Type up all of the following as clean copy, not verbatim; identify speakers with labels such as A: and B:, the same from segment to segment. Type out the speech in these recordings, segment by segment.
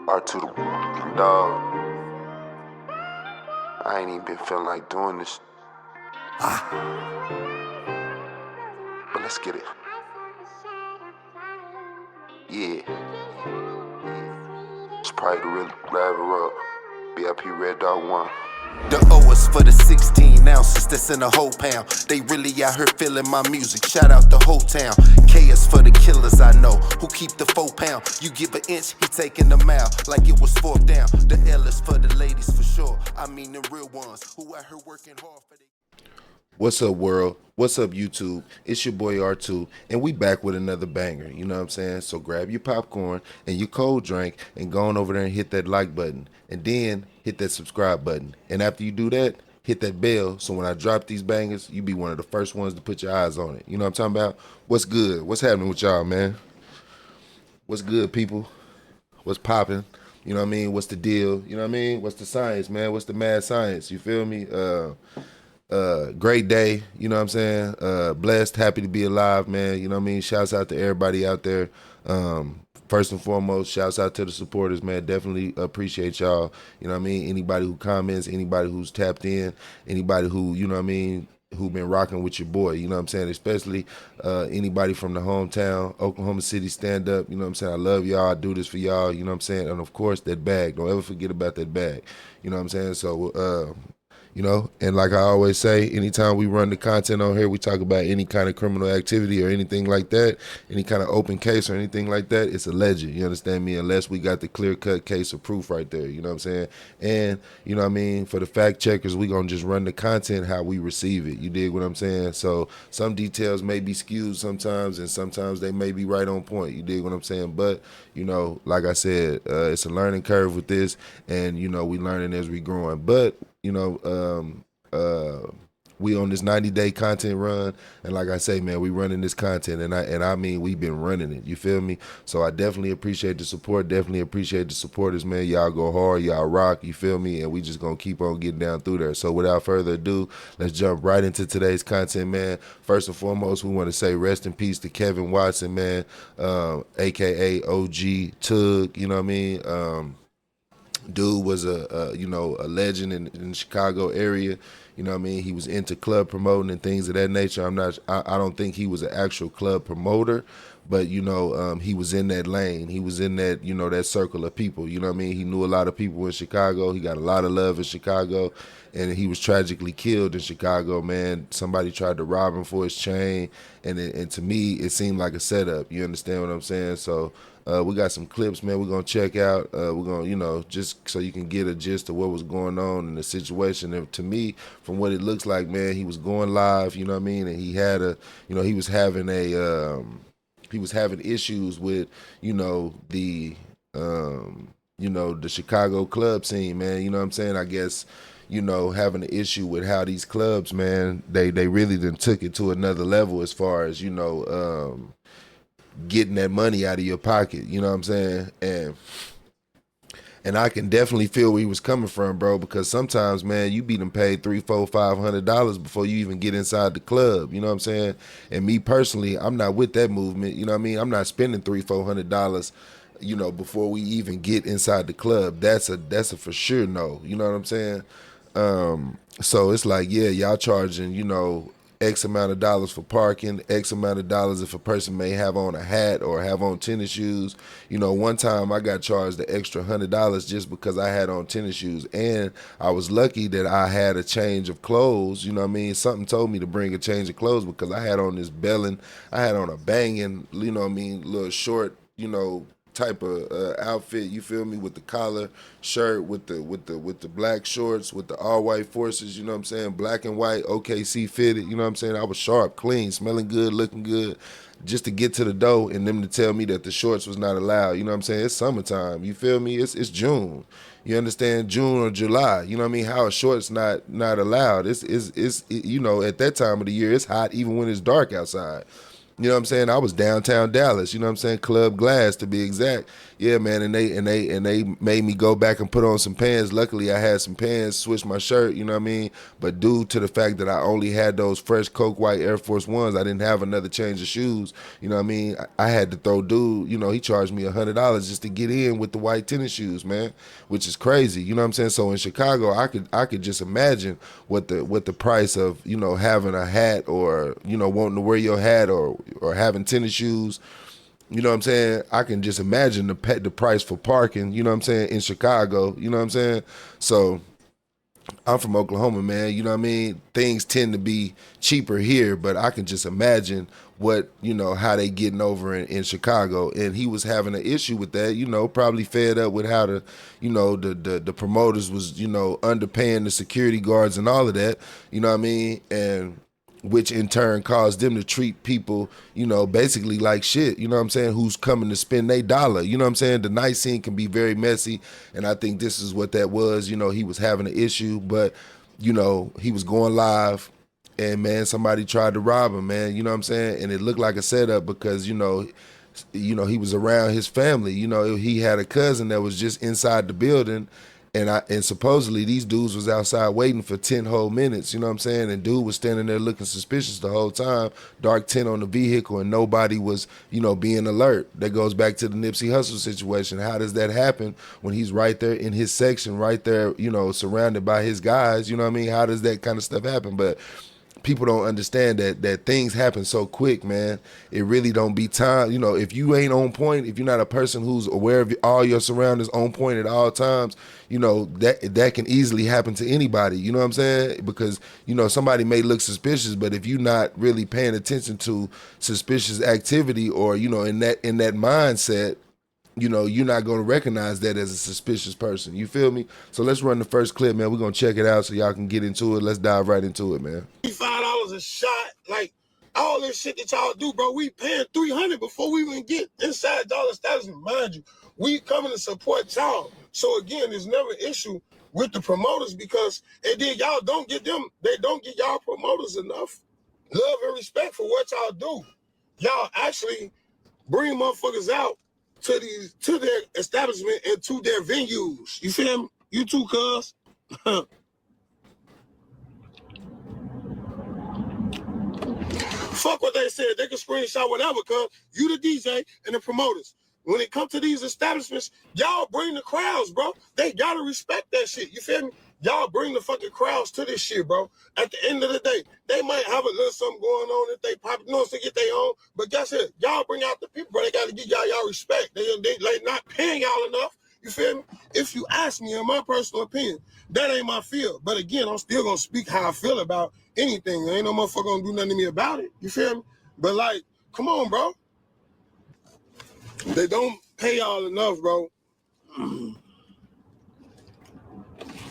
A: R2 the dog. I ain't even been feeling like doing this. But let's get it. Yeah. It's probably the real level up. BIP Red Dog 1.
B: The O is for the 16 ounces that's in the whole pound. They really out here feeling my music. Shout out the whole town. K is for the killers I know who keep the 4 pound. You give an inch, he taking the mile like it was 4th down. The L is for the ladies for sure. I mean the real ones who out here working hard for they.
C: What's up, world? What's up, YouTube? It's your boy R2, and we back with another banger. You know what I'm saying? So grab your popcorn and your cold drink and go on over there and hit that like button, and then hit that subscribe button. And after you do that, hit that bell so when I drop these bangers, you be one of the first ones to put your eyes on it. You know what I'm talking about? What's good? What's happening with y'all, man? What's good, people? What's popping? You know what I mean? What's the deal? You know what I mean? What's the science, man? What's the mad science? You feel me? Great day, you know what I'm saying? Blessed, happy to be alive, man. You know what I mean? Shouts out to everybody out there. First and foremost, shouts out to the supporters, man. Definitely appreciate y'all. You know what I mean? Anybody who comments, anybody who's tapped in, anybody who, you know what I mean, who been rocking with your boy, you know what I'm saying? Especially anybody from the hometown, Oklahoma City stand up, you know what I'm saying? I love y'all, I do this for y'all, you know what I'm saying? And of course, that bag, don't ever forget about that bag, you know what I'm saying? So, you know, and like I always say, anytime we run the content on here, we talk about any kind of criminal activity or anything like that, any kind of open case or anything like that, it's alleged, you understand me? Unless we got the clear-cut case of proof right there, you know what I'm saying? And, you know what I mean, for the fact checkers, we gonna just run the content how we receive it, you dig what I'm saying? So some details may be skewed sometimes, and sometimes they may be right on point, you dig what I'm saying? But, you know, like I said, it's a learning curve with this, and, you know, we learning as we growing. But, you know, we on this 90-day content run, and like I say, man, we running this content, and I mean we've been running it. You feel me? So I definitely appreciate the support. Definitely appreciate the supporters, man. Y'all go hard, y'all rock. You feel me? And we just gonna keep on getting down through there. So without further ado, let's jump right into today's content, man. First and foremost, we want to say rest in peace to Kevin Watson, man, aka OG Tugg. You know what I mean? Dude was a you know, a legend in the Chicago area. You know what I mean? He was into club promoting and things of that nature. I don't think he was an actual club promoter, but you know, he was in that lane. He was in that, you know, that circle of people. You know what I mean? He knew a lot of people in Chicago. He got a lot of love in Chicago, and he was tragically killed in Chicago, man. Somebody tried to rob him for his chain, and to me, it seemed like a setup. You understand what I'm saying? So we got some clips, man, we're going to check out. We're going to, you know, just so you can get a gist of what was going on in the situation. And to me, from what it looks like, man, he was going live, you know what I mean? And he had you know, he was having issues with, you know, you know, the Chicago club scene, man. You know what I'm saying? I guess, you know, having an issue with how these clubs, man, they really done took it to another level as far as, you know, getting that money out of your pocket, you know what I'm saying? And I can definitely feel where he was coming from, bro, because sometimes, man, you be done paid $300, $400, $500 before you even get inside the club, you know what I'm saying? And me personally, I'm not with that movement, you know what I mean? I'm not spending $300, $400, you know, before we even get inside the club. That's a for sure no, you know what I'm saying? So it's like, yeah, y'all charging, you know, X amount of dollars for parking, X amount of dollars if a person may have on a hat or have on tennis shoes. You know, one time I got charged the extra $100 just because I had on tennis shoes, and I was lucky that I had a change of clothes. You know what I mean? Something told me to bring a change of clothes because I had on this belling, I had on a banging, you know what I mean, little short, you know, type of outfit, you feel me, with the collar shirt, with the black shorts, with the all white forces, you know what I'm saying, black and white, OKC fitted, you know what I'm saying. I was sharp, clean, smelling good, looking good, just to get to the door and them to tell me that the shorts was not allowed. You know what I'm saying? It's summertime, you feel me? It's June. You understand? June or July. You know what I mean? How a short's not allowed. It's you know, at that time of the year, it's hot even when it's dark outside. You know what I'm saying? I was downtown Dallas, you know what I'm saying? Club Glass to be exact. Yeah, man, and they made me go back and put on some pants. Luckily I had some pants, switched my shirt, you know what I mean? But due to the fact that I only had those fresh Coke White Air Force Ones, I didn't have another change of shoes. You know what I mean? I had to throw dude, you know, he charged me $100 just to get in with the white tennis shoes, man, which is crazy. You know what I'm saying? So in Chicago, I could just imagine what the price of, you know, having a hat or, you know, wanting to wear your hat or having tennis shoes. You know what I'm saying? I can just imagine the price for parking, you know what I'm saying, in Chicago, you know what I'm saying? So I'm from Oklahoma, man. You know what I mean? Things tend to be cheaper here, but I can just imagine what, you know, how they getting over in Chicago. And he was having an issue with that, you know, probably fed up with how you know, the promoters was, you know, underpaying the security guards and all of that, you know what I mean? And which in turn caused them to treat people, you know, basically like shit, you know what I'm saying, who's coming to spend their dollar. You know what I'm saying? The night scene can be very messy, and I think this is what that was. You know, he was having an issue, but, you know, he was going live, and, man, somebody tried to rob him, man, you know what I'm saying? And it looked like a setup because, you know, he was around his family. You know, he had a cousin that was just inside the building, and supposedly these dudes was outside waiting for 10 whole minutes, you know what I'm saying? And dude was standing there looking suspicious the whole time, dark tint on the vehicle, and nobody was, you know, being alert. That goes back to the Nipsey Hussle situation. How does that happen when he's right there in his section, right there, you know, surrounded by his guys, you know what I mean? How does that kind of stuff happen? But people don't understand that things happen so quick, man. It really don't be time. You know, if you ain't on point, if you're not a person who's aware of all your surroundings on point at all times, you know, that can easily happen to anybody. You know what I'm saying? Because, you know, somebody may look suspicious, but if you're not really paying attention to suspicious activity, or, you know, in that mindset, you know, you're not going to recognize that as a suspicious person. You feel me? So let's run the first clip, man. We're going to check it out so y'all can get into it. Let's dive right into it, man.
D: $5 a shot, like all this shit that y'all do, bro. We paying $300 before we even get inside dollar establishment. Mind you, we coming to support y'all. So again, there's never an issue with the promoters, because and then y'all don't get them, they don't get y'all promoters enough love and respect for what y'all do. Y'all actually bring motherfuckers out to their establishment and to their venues. You feel me? You too, cuz. Fuck what they said. They can screenshot whatever, cuz you the DJ and the promoters. When it comes to these establishments, y'all bring the crowds, bro. They gotta respect that shit. You feel me? Y'all bring the fucking crowds to this shit, bro. At the end of the day, they might have a little something going on if they pop, you know, to get their own. But guess what? Y'all bring out the people, bro. They gotta give y'all respect. They like not paying y'all enough. You feel me? If you ask me, in my personal opinion, that ain't my field. But again, I'm still gonna speak how I feel about anything. There ain't no motherfucker gonna do nothing to me about it. You feel me? But like, come on, bro. They don't pay y'all enough, bro.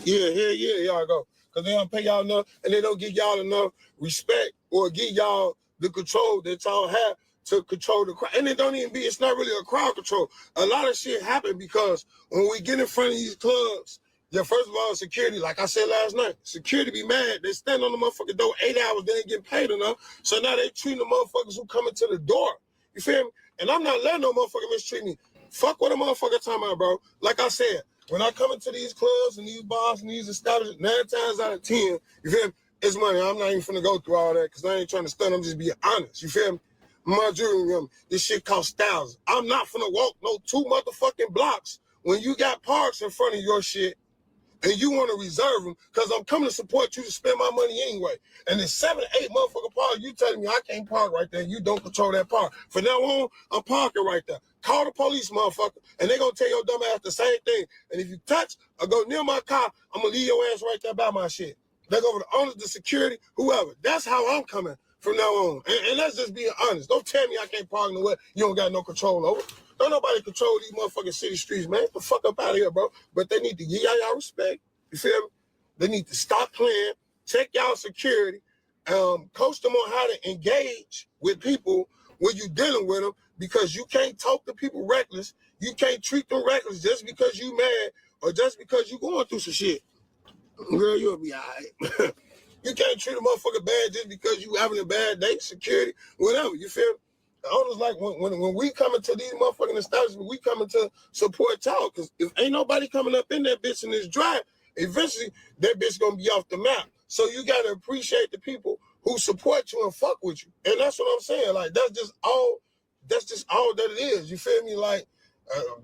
D: Yeah, y'all go. Because they don't pay y'all enough, and they don't give y'all enough respect or give y'all the control that y'all have to control the crowd. And it don't even be, it's not really a crowd control. A lot of shit happen because when we get in front of these clubs, yeah, first of all, security, like I said last night, security be mad. They stand on the motherfucking door 8 hours, they ain't getting paid enough. So now they treating the motherfuckers who come into the door. You feel me? And I'm not letting no motherfucker mistreat me. Fuck what a motherfucker talking about, bro. Like I said, when I come into these clubs and these bars and these establishments, 9 times out of 10, you feel me? It's money. I'm not even finna go through all that because I ain't trying to stun. I'm just being honest. You feel me? My jewelry, this shit costs thousands. I'm not finna walk no 2 motherfucking blocks when you got parks in front of your shit and you want to reserve them because I'm coming to support you to spend my money anyway. And there's 7 or 8 motherfucking parks. You telling me I can't park right there. You don't control that park. From now on, I'm parking right there. Call the police, motherfucker, and they going to tell your dumb ass the same thing. And if you touch or go near my car, I'm going to leave your ass right there by my shit. They go over the owners, the security, whoever. That's how I'm coming from now on. And let's just be honest. Don't tell me I can't park nowhere you don't got no control over. Don't nobody control these motherfucking city streets, man. Get the fuck up out of here, bro. But they need to give y'all respect. You feel me? They need to stop playing, check y'all security, coach them on how to engage with people when you're dealing with them, because you can't talk to people reckless. You can't treat them reckless just because you mad or just because you going through some shit. Girl, you'll be all right. You can't treat a motherfucker bad just because you having a bad day, security, whatever. You feel me? The owners like when we come into these motherfucking establishments, we coming to support y'all. Cause if ain't nobody coming up in that bitch and it's dry, eventually that bitch gonna be off the map. So you gotta appreciate the people who support you and fuck with you. And that's what I'm saying. Like that's just all that it is. You feel me? Like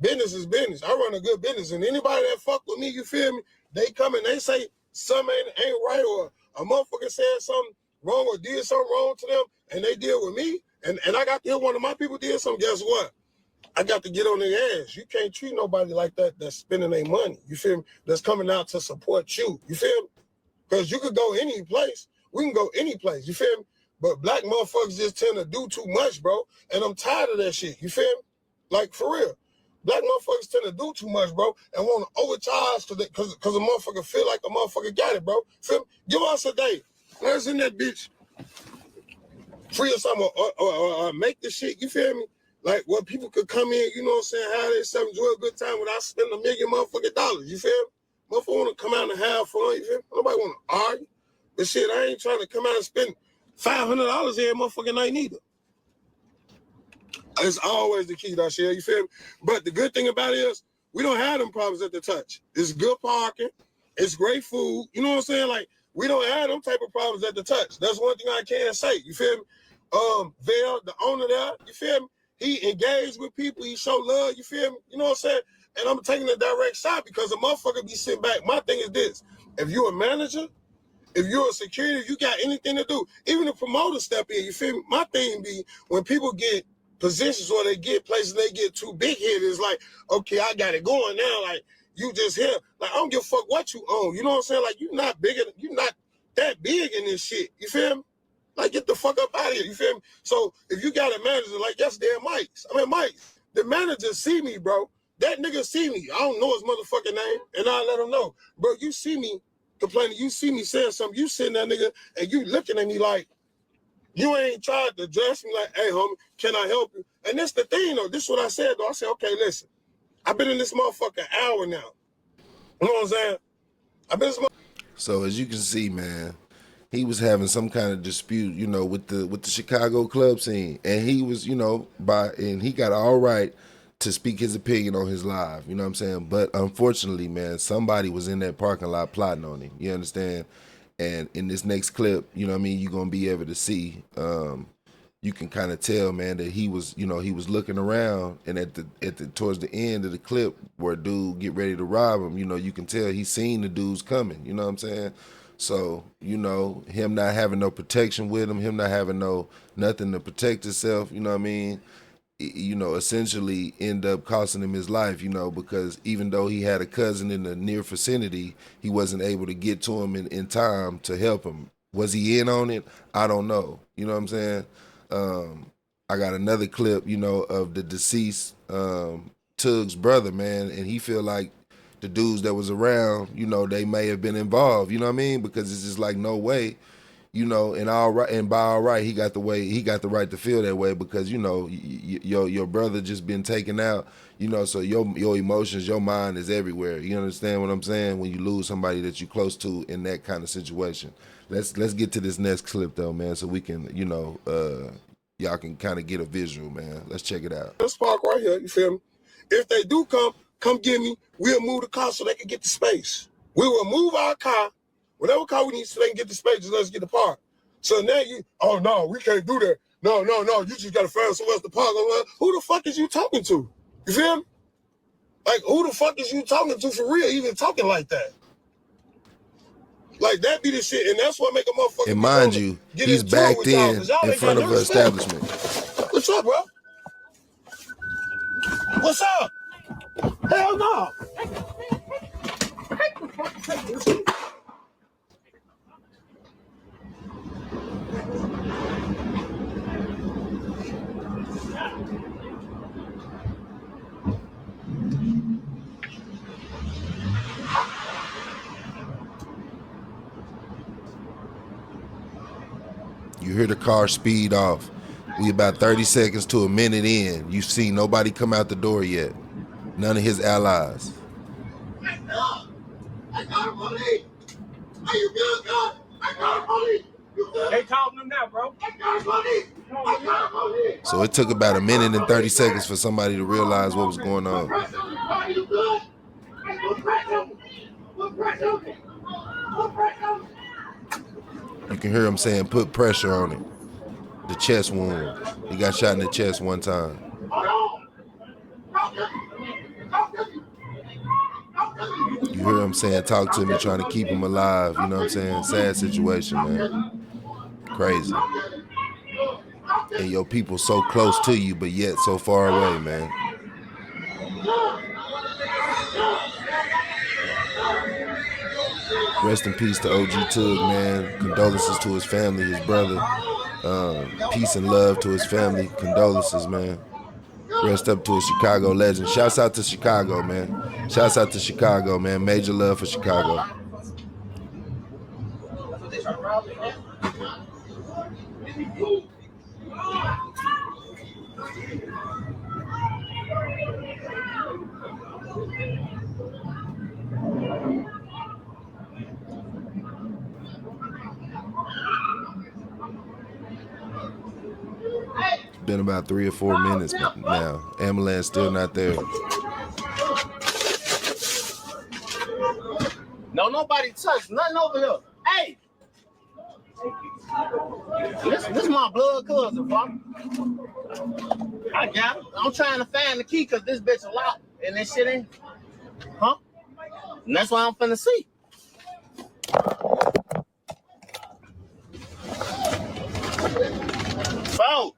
D: business is business. I run a good business, and anybody that fuck with me, you feel me? They come and they say something ain't right, or a motherfucker said something wrong or did something wrong to them, and they deal with me, and I got to hear one of my people did something. Guess what? I got to get on their ass. You can't treat nobody like that that's spending their money. You feel me? That's coming out to support you. You feel me? Because you could go any place. We can go any place. You feel me? But black motherfuckers just tend to do too much, bro. And I'm tired of that shit. You feel me? Like, for real. Black motherfuckers tend to do too much, bro, and want to overcharge because a motherfucker feel like a motherfucker got it, bro. Feel me? Give us a day. Let's in that bitch. Free or something, or make the shit, you feel me? Like, where people could come in, you know what I'm saying, have themselves, enjoy a good time without spending $1 million motherfucking dollars, you feel me? Motherfucker want to come out and have fun, you feel me? Nobody want to argue. But shit, I ain't trying to come out and spend $500 every motherfucking night neither. It's always the key, that shit, you feel me? But the good thing about it is, we don't have them problems at the Touch. It's good parking. It's great food. You know what I'm saying? Like, we don't have them type of problems at the Touch. That's one thing I can say. You feel me? Vail, the owner there, you feel me? He engaged with people. He show love. You feel me? You know what I'm saying? And I'm taking a direct shot because a motherfucker be sitting back. My thing is this. If you're a manager, if you're a security, if you got anything to do, even the promoter step in, you feel me? My thing be when people get positions or they get places, they get too big headed. It's like, okay, I got it going now. Like, you just here. Like, I don't give a fuck what you own. You know what I'm saying? Like, you're not that big in this shit. You feel me? Like, get the fuck up out of here. You feel me? So, if you got a manager like yesterday at Mike's, Mike, the manager see me, bro. That nigga see me. I don't know his motherfucking name, and I let him know. Bro, you see me complaining. You see me saying something. You sitting there, nigga, and you looking at me like, you ain't tried to address me like, hey, homie, can I help you? And that's the thing, though. This is what I said, though. I said, okay, listen. I've been in this motherfucker an hour now. You know what I'm saying? I've been in this
C: So as you can see, man, he was having some kind of dispute, you know, with the Chicago club scene, and he was, you know, and he got all right to speak his opinion on his live. You know what I'm saying? But unfortunately, man, somebody was in that parking lot plotting on him. You understand? And in this next clip, you know what I mean, you're gonna be able to see. You can kind of tell, man, that he was, you know, he was looking around, and at the towards the end of the clip where dude get ready to rob him, you know, you can tell he seen the dudes coming. You know what I'm saying? So, you know, him not having no protection with him not having nothing to protect himself, you know what I mean? You know, essentially end up costing him his life, you know, because even though he had a cousin in the near vicinity, he wasn't able to get to him in time to help him. Was he in on it? I don't know. You know what I'm saying? I got another clip, you know, of the deceased Tugg's brother, man, and he feel like the dudes that was around, you know, they may have been involved, you know what I mean? Because it's just like, no way, you know, and by all right, he got the right to feel that way because, you know, your brother just been taken out, you know, so your emotions, your mind is everywhere. You understand what I'm saying? When you lose somebody that you close to in that kind of situation. Let's get to this next clip though, man, so we can, you know, y'all can kind of get a visual, man. Let's check it out.
D: Let's park right here, you feel me? If they do come get me, we'll move the car so they can get the space. We will move our car, whatever car we need so they can get the space, just let's get the park. So now oh no, we can't do that. No, you just gotta find somewhere else to park. Who the fuck is you talking to? You feel me? Like, who the fuck is you talking to for real, even talking like that? Like, that be the shit, and that's what make a motherfucker.
C: And mind you, he's backed in front of an establishment.
D: What's up, bro? What's up? Hell no.
C: You hear the car speed off. We about 30 seconds to a minute in. You see nobody come out the door yet. None of his allies.
D: I got a police. Are you good, God? I got a police. You
E: They calling them now, bro.
C: So it took about a minute and 30 seconds for somebody to realize what was going on. You can hear him saying, put pressure on it. The chest wound. He got shot in the chest one time. You hear him saying, talk to me, trying to keep him alive. You know what I'm saying? Sad situation, man. Crazy. And your people so close to you, but yet so far away, man. Rest in peace to OG Tugg, man. Condolences to his family, his brother. Peace and love to his family. Condolences, man. Rest up to a Chicago legend. Shouts out to Chicago, man. Shouts out to Chicago, man. Major love for Chicago. It's been about 3 or 4 minutes now. Ambulance still not there.
E: No, nobody touched nothing over here. Hey! This my blood cousin, fuck. I got it. I'm trying to find the key because this bitch a locked and this shit ain't. Huh? And that's why I'm finna see. So.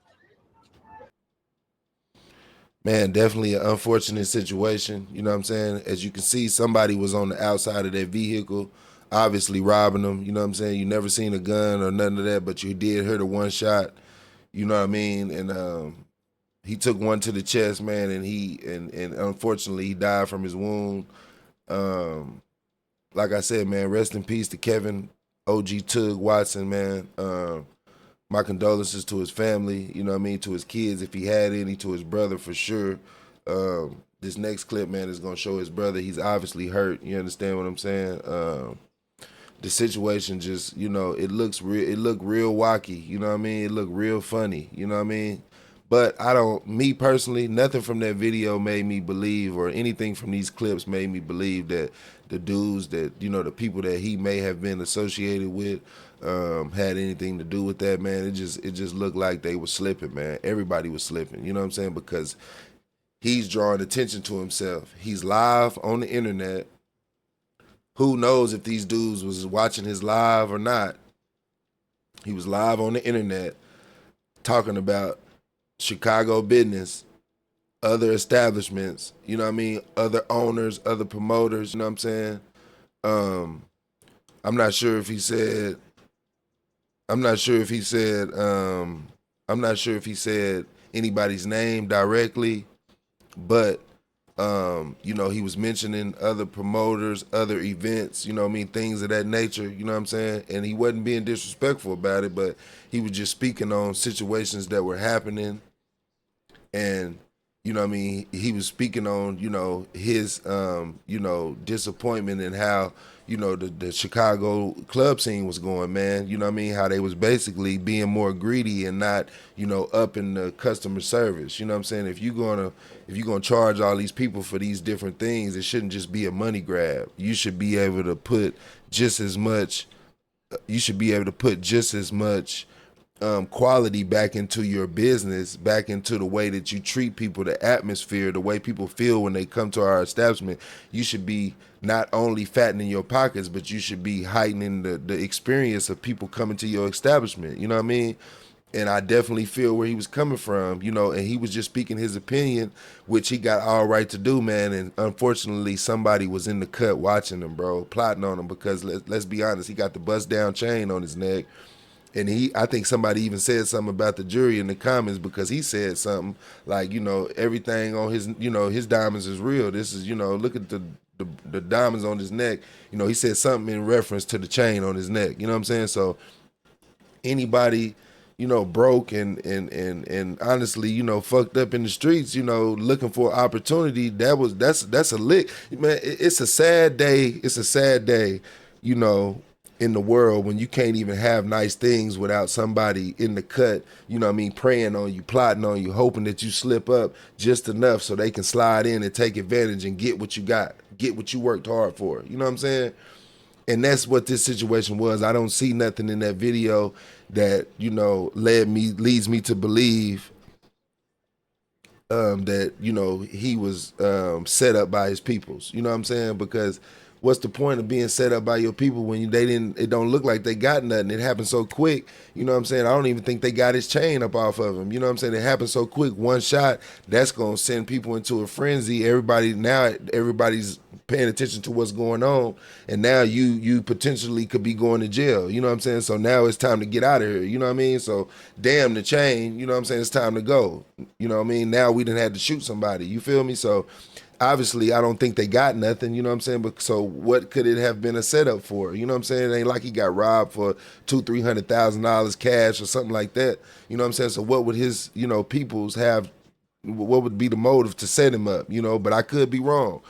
C: Man, definitely an unfortunate situation. You know what I'm saying? As you can see, somebody was on the outside of their vehicle, obviously robbing them. You know what I'm saying? You never seen a gun or nothing of that, but you did hear the one shot. You know what I mean? And he took one to the chest, man, and unfortunately he died from his wound. Like I said, man, rest in peace to Kevin OG Tugg Watson, man. My condolences to his family, you know what I mean, to his kids if he had any, to his brother for sure. This next clip, man, is going to show his brother. He's obviously hurt. You understand what I'm saying? The situation just, you know, it looked real wacky. You know what I mean? It looked real funny. You know what I mean? But me personally, nothing from that video made me believe, or anything from these clips made me believe that the dudes that, you know, the people that he may have been associated with had anything to do with that, man. It just looked like they were slipping, man. Everybody was slipping, you know what I'm saying? Because he's drawing attention to himself. He's live on the internet. Who knows if these dudes was watching his live or not? He was live on the internet talking about Chicago business, other establishments, you know what I mean? Other owners, other promoters, you know what I'm saying? I'm not sure if he said anybody's name directly, but you know, he was mentioning other promoters, other events, you know what I mean, things of that nature, you know what I'm saying? And he wasn't being disrespectful about it, but he was just speaking on situations that were happening. And, you know what I mean, he was speaking on, you know, his, you know, disappointment in how, you know, the Chicago club scene was going, man. You know what I mean? How they was basically being more greedy and not, you know, upping the customer service. You know what I'm saying? If you're gonna charge all these people for these different things, it shouldn't just be a money grab. You should be able to put just as much quality back into your business, back into the way that you treat people, the atmosphere, the way people feel when they come to our establishment. You should be not only fattening your pockets, but you should be heightening the experience of people coming to your establishment. You know what I mean? And I definitely feel where he was coming from, you know, and he was just speaking his opinion, which he got all right to do, man. And unfortunately, somebody was in the cut watching him, bro, plotting on him, because let's be honest, he got the bust down chain on his neck. And I think somebody even said something about the jury in the comments, because he said something like, you know, everything on his, you know, his diamonds is real. This is, you know, look at the diamonds on his neck. You know, he said something in reference to the chain on his neck. You know what I'm saying? So anybody, you know, broke and honestly, you know, fucked up in the streets, you know, looking for opportunity, that's a lick. Man, it's a sad day. It's a sad day, you know, in the world when you can't even have nice things without somebody in the cut, you know what I mean, preying on you, plotting on you, hoping that you slip up just enough so they can slide in and take advantage and get what you got, get what you worked hard for. You know what I'm saying? And that's what this situation was. I don't see nothing in that video that, you know, leads me to believe that, you know, he was set up by his peoples. You know what I'm saying? Because what's the point of being set up by your people when it don't look like they got nothing? It happened so quick. You know what I'm saying? I don't even think they got his chain up off of him. You know what I'm saying? It happened so quick. One shot, that's going to send people into a frenzy. Everybody's paying attention to what's going on. And now you potentially could be going to jail. You know what I'm saying? So now it's time to get out of here. You know what I mean? So damn the chain. You know what I'm saying? It's time to go. You know what I mean? Now we done had to shoot somebody. You feel me? So obviously, I don't think they got nothing, you know what I'm saying? But so what could it have been a setup for? You know what I'm saying? It ain't like he got robbed for $200,000-$300,000 cash or something like that. You know what I'm saying? So what would his, you know, peoples have? What would be the motive to set him up? You know, but I could be wrong.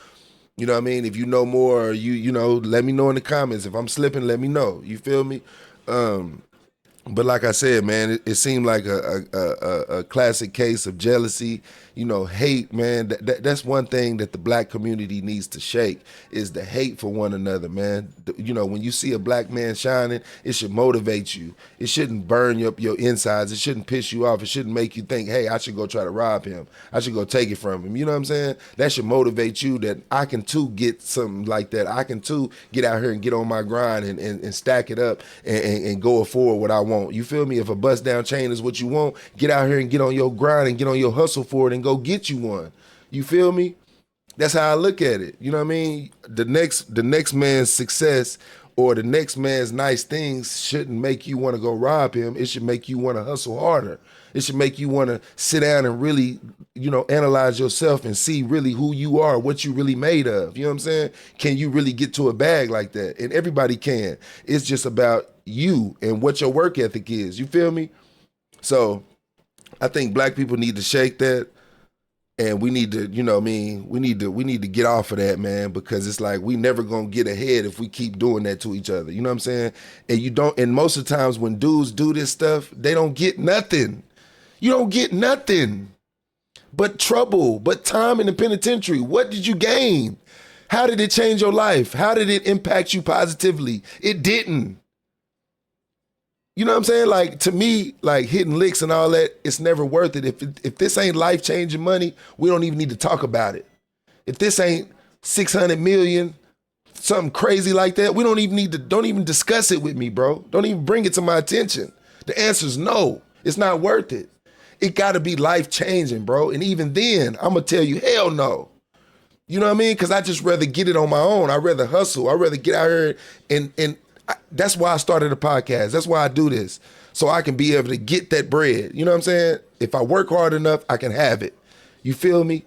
C: You know what I mean? If you know more, you know, let me know in the comments. If I'm slipping, let me know. You feel me? But like I said, man, it seemed like a classic case of jealousy, you know, hate, man. That's one thing that the black community needs to shake is the hate for one another, man. You know, when you see a black man shining, it should motivate you. It shouldn't burn up your insides. It shouldn't piss you off. It shouldn't make you think, hey, I should go try to rob him. I should go take it from him. You know what I'm saying? That should motivate you that I can too get something like that. I can too get out here and get on my grind and stack it up and go afford what I want. You feel me? If a bust down chain is what you want, get out here and get on your grind and get on your hustle for it and go get you one. You feel me? That's how I look at it. You know what I mean? The next man's success or the next man's nice things shouldn't make you want to go rob him. It should make you want to hustle harder. It should make you want to sit down and really, you know, analyze yourself and see really who you are, what you really made of. You know what I'm saying? Can you really get to a bag like that? And everybody can. It's just about you and what your work ethic is. You feel me? So I think black people need to shake that. And we need to, you know what I mean, we need to get off of that, man, because it's like we never gonna get ahead if we keep doing that to each other. You know what I'm saying? And most of the times when dudes do this stuff, they don't get nothing. You don't get nothing but trouble, but time in the penitentiary. What did you gain? How did it change your life? How did it impact you positively? It didn't. You know what I'm saying? Like, to me, like hitting licks and all that, it's never worth it. If this ain't life-changing money, we don't even need to talk about it. If this ain't 600 million, something crazy like that, we don't even discuss it with me, bro. Don't even bring it to my attention. The answer's no. It's not worth it. It gotta be life-changing, bro. And even then, I'm gonna tell you, hell no. You know what I mean? Because I just rather get it on my own. I'd rather hustle. I'd rather get out here and that's why I started a podcast. That's why I do this. So I can be able to get that bread. You know what I'm saying? If I work hard enough, I can have it. You feel me?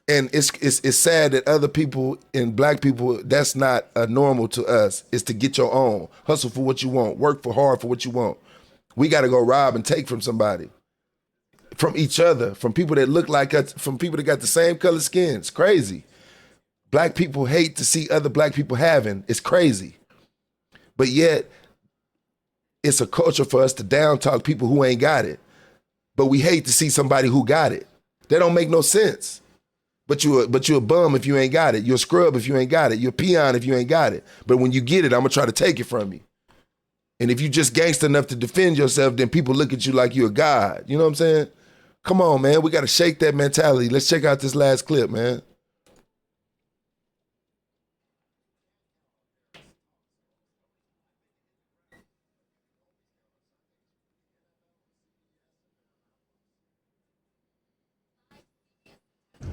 C: And it's sad that other people and black people, that's not normal to us, is to get your own. Hustle for what you want. Work for hard for what you want. We got to go rob and take from somebody. From each other. From people that look like us. From people that got the same color skin. It's crazy. Black people hate to see other black people having. It's crazy. But yet, it's a culture for us to down talk people who ain't got it. But we hate to see somebody who got it. That don't make no sense. But you a bum if you ain't got it. You're a scrub if you ain't got it. You're a peon if you ain't got it. But when you get it, I'm gonna try to take it from you. And if you just gangster enough to defend yourself, then people look at you like you're a god. You know what I'm saying? Come on, man. We gotta shake that mentality. Let's check out this last clip, man.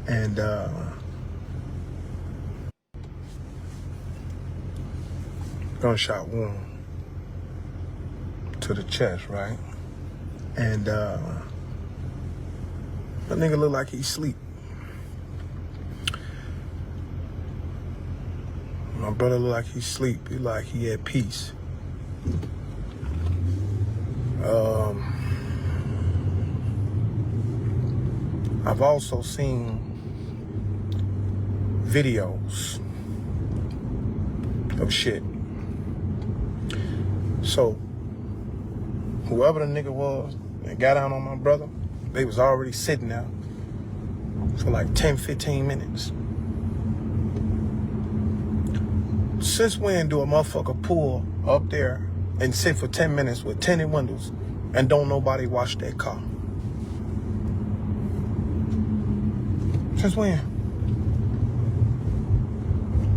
D: And gunshot wound to the chest, right? And that nigga look like he sleep. My brother look like he sleep. He like he at peace. I've also seen videos of shit So whoever the nigga was that got out on my brother, they was already sitting there for like 10, 15 minutes. Since when do a motherfucker pull up there and sit for 10 minutes with tinted windows and don't nobody wash their car? Since when?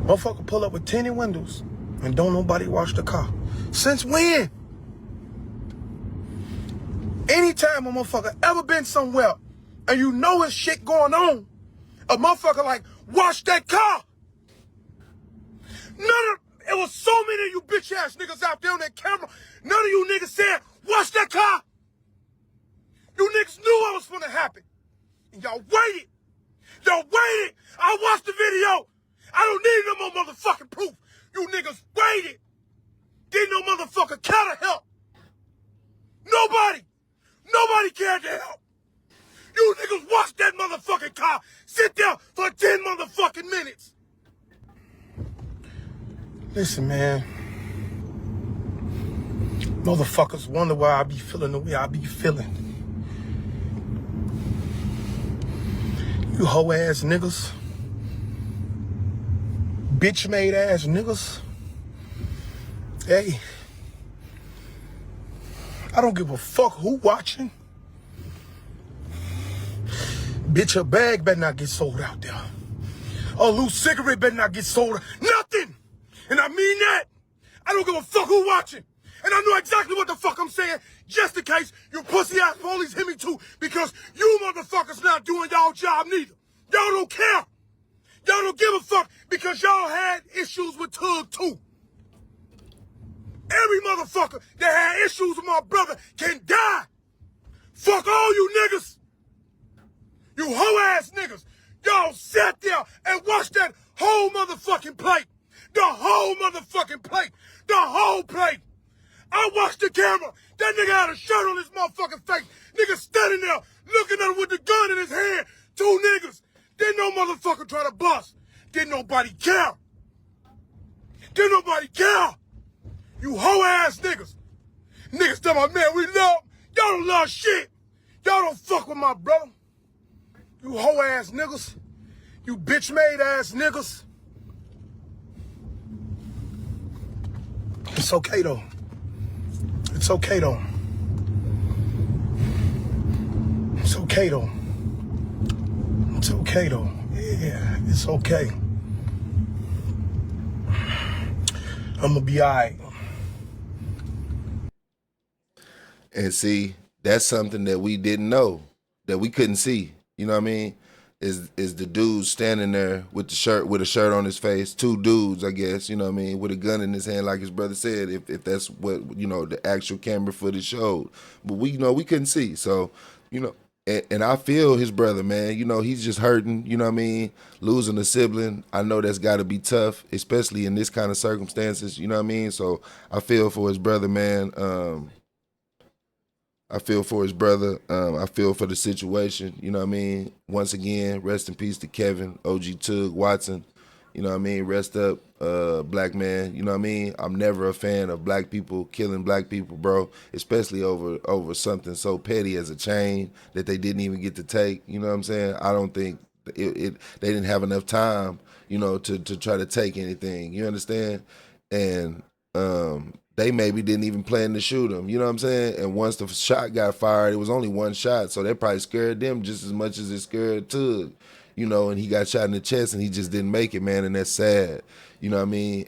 D: Motherfucker pull up with tinted windows and don't nobody wash the car. Since when? Anytime a motherfucker ever been somewhere and you know it's shit going on, a motherfucker like, wash that car. It was so many of you bitch ass niggas out there on that camera. None of you niggas said, wash that car. You niggas knew what was gonna happen. And y'all waited. Y'all waited. I watched the video. I don't need no more motherfucking proof. You niggas waited. Didn't no motherfucker care to help. Nobody cared to help. You niggas watch that motherfucking car sit there for 10 motherfucking minutes. Listen, man. Motherfuckers wonder why I be feeling the way I be feeling. You hoe ass niggas. Bitch made ass niggas. Hey. I don't give a fuck who watching. Bitch, a bag better not get sold out there. A loose cigarette better not get sold. Nothing. And I mean that. I don't give a fuck who watching. And I know exactly what the fuck I'm saying, just in case you pussy ass police hit me too, because you motherfuckers not doing y'all job neither. Y'all don't care. Y'all don't give a fuck because y'all had issues with Tugg too. Every motherfucker that had issues with my brother can die. Fuck all you niggas. You hoe ass niggas. Y'all sat there and watched that whole motherfucking plate. The whole motherfucking plate. The whole plate. I watched the camera. That nigga had a shirt on his motherfucking face. Nigga standing there looking at him with the gun in his hand. Two niggas. Didn't no motherfucker try to bust. Didn't nobody care. Didn't nobody care. You hoe ass niggas. Niggas tell my man we love. Y'all don't love shit. Y'all don't fuck with my brother. You hoe ass niggas. You bitch made ass niggas. It's okay though. It's okay though. It's okay though. It's okay though. Yeah, it's okay. I'm gonna be alright.
C: And see, that's something that we didn't know, that we couldn't see. You know what I mean? Is the dude standing there with a shirt on his face, two dudes, I guess, you know what I mean, with a gun in his hand, like his brother said, if that's what, you know, the actual camera footage showed. But we, you know, we couldn't see. So, you know, and I feel his brother, man. You know, he's just hurting, you know what I mean? Losing a sibling, I know that's got to be tough, especially in this kind of circumstances, you know what I mean? So I feel for his brother, man. I feel for his brother. I feel for the situation. You know what I mean? Once again, rest in peace to Kevin, OG Tugg, Watson. You know what I mean? Rest up, black man. You know what I mean? I'm never a fan of black people killing black people, bro, especially over something so petty as a chain that they didn't even get to take. You know what I'm saying? I don't think they didn't have enough time, you know, to try to take anything. You understand? And they maybe didn't even plan to shoot him, you know what I'm saying? And once the shot got fired, it was only one shot, so that probably scared them just as much as it scared Tugg, you know, and he got shot in the chest and he just didn't make it, man, and that's sad, you know what I mean?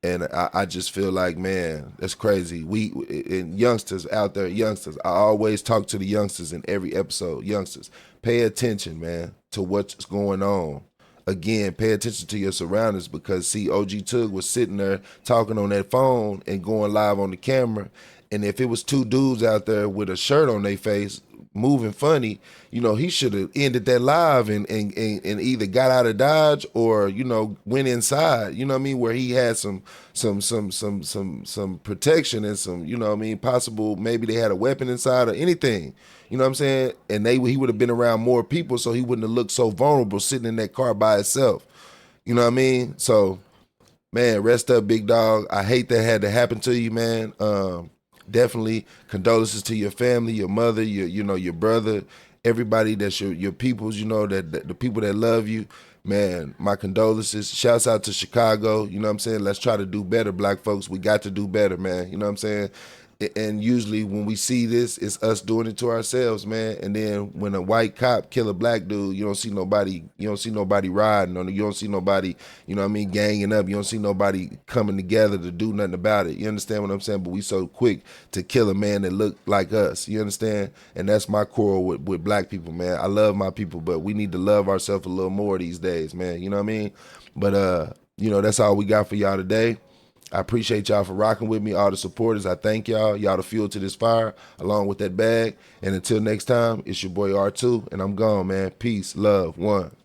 C: And I just feel like, man, that's crazy. And youngsters out there, youngsters, I always talk to the youngsters in every episode. Youngsters, pay attention, man, to what's going on. Again, pay attention to your surroundings because, see, OG Tugg was sitting there talking on that phone and going live on the camera. And if it was two dudes out there with a shirt on their face moving funny, you know, he should have ended that live and either got out of Dodge or, you know, went inside, you know what I mean, where he had some protection and some, you know what I mean, possible, maybe they had a weapon inside or anything. You know what I'm saying? And he would have been around more people so he wouldn't have looked so vulnerable sitting in that car by himself. You know what I mean? So Man, rest up, big dog. I hate that had to happen to you, man. Definitely condolences to your family, your mother, your brother, everybody that's your peoples, that the people that love you. Man, my condolences. Shouts out to Chicago. You know what I'm saying? Let's try to do better, black folks. We got to do better, man. You know what I'm saying? And usually when we see this, it's us doing it to ourselves, man. And then when a white cop kill a black dude, you don't see nobody riding on it. You don't see nobody, ganging up. You don't see nobody coming together to do nothing about it. You understand what I'm saying? But we so quick to kill a man that look like us. You understand? And that's my core with black people, man. I love my people, but we need to love ourselves a little more these days, man. You know what I mean? But that's all we got for y'all today. I appreciate y'all for rocking with me, all the supporters. I thank y'all. Y'all the fuel to this fire, along with that bag. And until next time, it's your boy R2, and I'm gone, man. Peace, love, one.